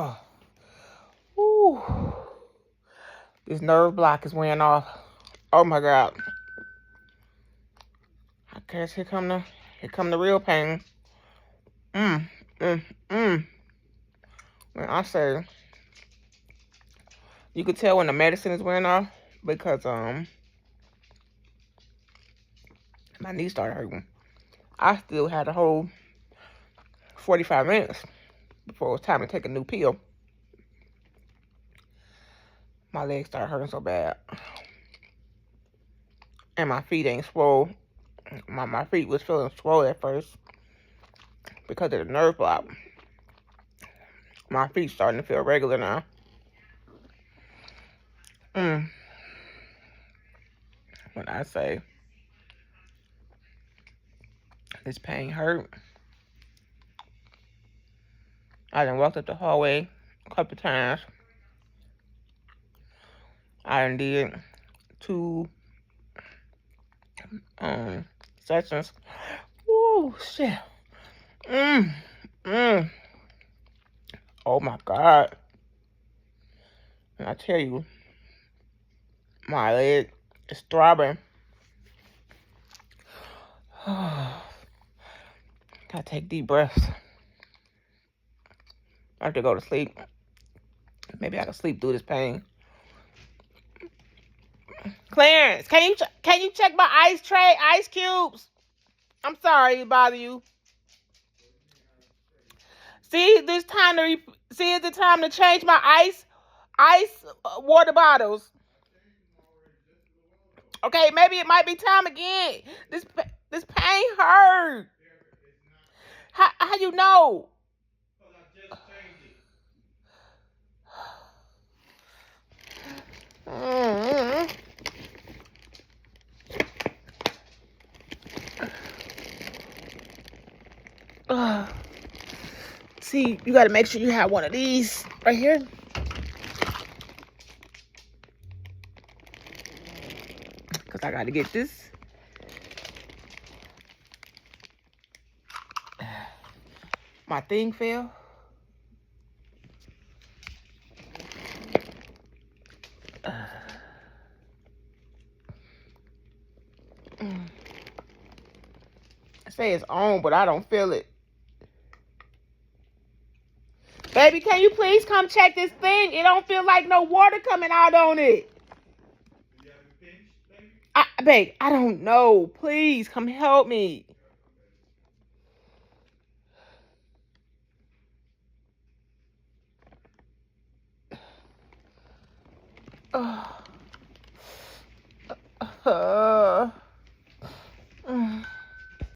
Oh, whew. This nerve block is wearing off. Oh my God. I guess here come the real pain. Mm, mm, mm. When I say, you could tell when the medicine is wearing off because my knee started hurting. I still had a whole 45 minutes before it was time to take a new pill. My legs started hurting so bad. And my feet ain't swole. My feet was feeling swole at first because of the nerve block. My feet starting to feel regular now. When I say this pain hurt, I done walked up the hallway a couple times. I done did 2 sessions. Woo, shit. Oh my God. And I tell you, my leg is throbbing. Gotta take deep breaths. I have to go to sleep. Maybe I can sleep through this pain. Clarence, can you check my ice tray, ice cubes? I'm sorry to bother you. See, it's the time to change my ice water bottles. Okay, maybe it might be time again. This pain hurt. How you know? See, you gotta make sure you have one of these right here. Cause I gotta get this. My thing fell. I say it's on, but I don't feel it. Baby, can you please come check this thing? It don't feel like no water coming out on it. Babe, I don't know. Please come help me.